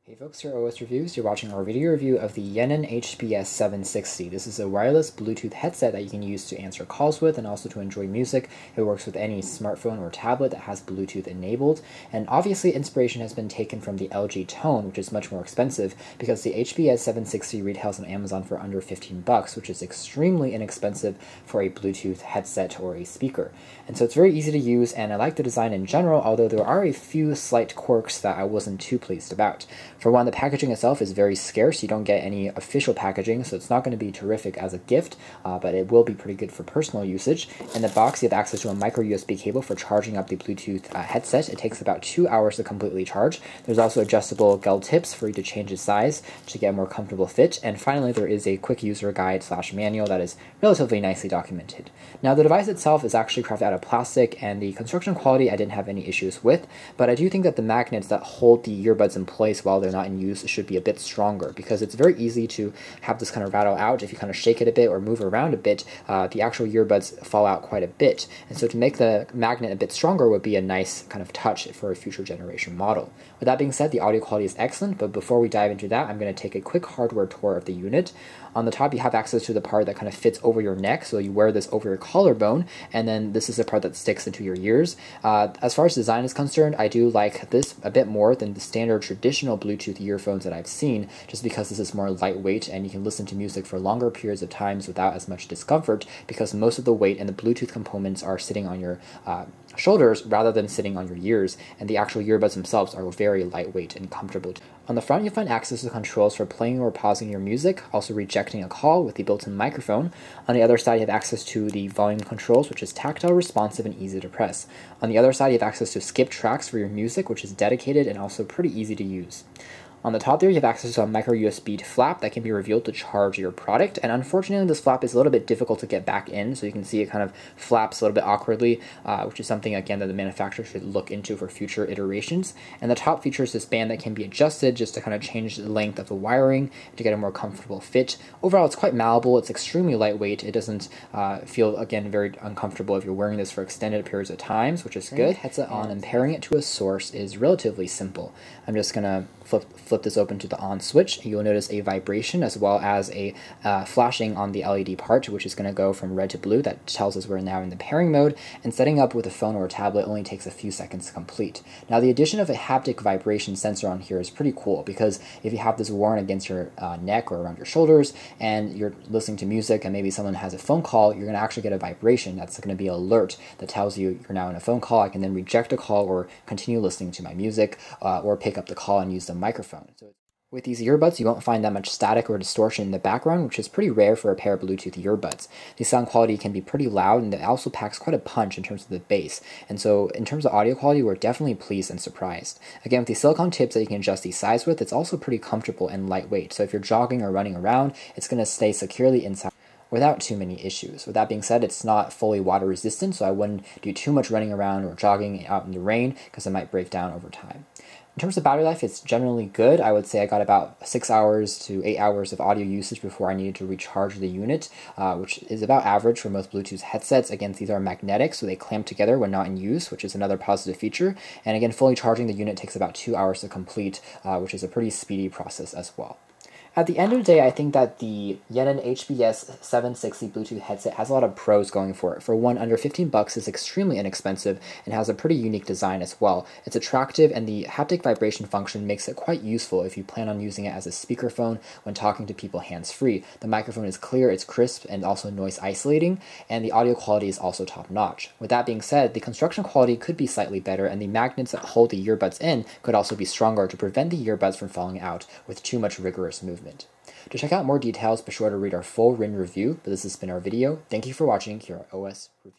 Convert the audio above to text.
Hey folks, here are OS Reviews. You're watching our video review of the Yinen HBS-760. This is a wireless Bluetooth headset that you can use to answer calls with and also to enjoy music. It works with any smartphone or tablet that has Bluetooth enabled. And obviously inspiration has been taken from the LG Tone, which is much more expensive because the HBS-760 retails on Amazon for under $15, which is extremely inexpensive for a Bluetooth headset or a speaker. And so it's very easy to use, and I like the design in general, although there are a few slight quirks that I wasn't too pleased about. For one, the packaging itself is very scarce. You don't get any official packaging, so it's not going to be terrific as a gift, but it will be pretty good for personal usage. In the box, you have access to a micro USB cable for charging up the Bluetooth headset. It takes about 2 hours to completely charge. There's also adjustable gel tips for you to change its size to get a more comfortable fit. And finally, there is a quick user guide / manual that is relatively nicely documented. Now, the device itself is actually crafted out of plastic, and the construction quality I didn't have any issues with, but I do think that the magnets that hold the earbuds in place while they're not in use should be a bit stronger, because it's very easy to have this kind of rattle out. If you kind of shake it a bit or move around a bit, the actual earbuds fall out quite a bit. And so to make the magnet a bit stronger would be a nice kind of touch for a future generation model. With that being said, the audio quality is excellent, but before we dive into that, I'm going to take a quick hardware tour of the unit. On the top, you have access to the part that kind of fits over your neck, so you wear this over your collarbone, and then this is the part that sticks into your ears. As far as design is concerned, I do like this a bit more than the standard traditional Bluetooth earphones that I've seen, just because this is more lightweight and you can listen to music for longer periods of times without as much discomfort, because most of the weight and the Bluetooth components are sitting on your shoulders rather than sitting on your ears, and the actual earbuds themselves are very lightweight and comfortable. On the front, you find access to controls for playing or pausing your music, also rejecting a call with the built-in microphone. On the other side, you have access to the volume controls, which is tactile, responsive, and easy to press. On the other side, you have access to skip tracks for your music, which is dedicated and also pretty easy to use. On the top there, you have access to a micro USB flap that can be revealed to charge your product, and unfortunately this flap is a little bit difficult to get back in, so you can see it kind of flaps a little bit awkwardly, which is something, again, that the manufacturer should look into for future iterations. And the top features this band that can be adjusted just to kind of change the length of the wiring to get a more comfortable fit. Overall, it's quite malleable, it's extremely lightweight, it doesn't feel, again, very uncomfortable if you're wearing this for extended periods of times, which is good. Headset on, and pairing it to a source is relatively simple. I'm just going to flip this open to the on switch. You'll notice a vibration as well as a flashing on the LED part, which is going to go from red to blue. That tells us we're now in the pairing mode, and setting up with a phone or a tablet only takes a few seconds to complete. Now, the addition of a haptic vibration sensor on here is pretty cool, because if you have this worn against your neck or around your shoulders and you're listening to music and maybe someone has a phone call, you're going to actually get a vibration that's going to be an alert that tells you you're now in a phone call. I can then reject a call or continue listening to my music, or pick up the call and use the microphone. So with these earbuds, you won't find that much static or distortion in the background, which is pretty rare for a pair of Bluetooth earbuds. The sound quality can be pretty loud, and it also packs quite a punch in terms of the bass. And so in terms of audio quality, we're definitely pleased and surprised. Again, with the silicone tips that you can adjust the size with, it's also pretty comfortable and lightweight. So if you're jogging or running around, it's going to stay securely inside without too many issues. With that being said, it's not fully water resistant, so I wouldn't do too much running around or jogging out in the rain, because it might break down over time. In terms of battery life, it's generally good. I would say I got about 6 hours to 8 hours of audio usage before I needed to recharge the unit, which is about average for most Bluetooth headsets. Again, these are magnetic, so they clamp together when not in use, which is another positive feature. And again, fully charging the unit takes about 2 hours to complete, which is a pretty speedy process as well. At the end of the day, I think that the Yinen HBS-760 Bluetooth headset has a lot of pros going for it. For one, under $15, it's extremely inexpensive and has a pretty unique design as well. It's attractive, and the haptic vibration function makes it quite useful if you plan on using it as a speakerphone when talking to people hands-free. The microphone is clear, it's crisp, and also noise isolating, and the audio quality is also top-notch. With that being said, the construction quality could be slightly better, and the magnets that hold the earbuds in could also be stronger to prevent the earbuds from falling out with too much rigorous movement. To check out more details, be sure to read our full written review, but this has been our video. Thank you for watching here at OS Review.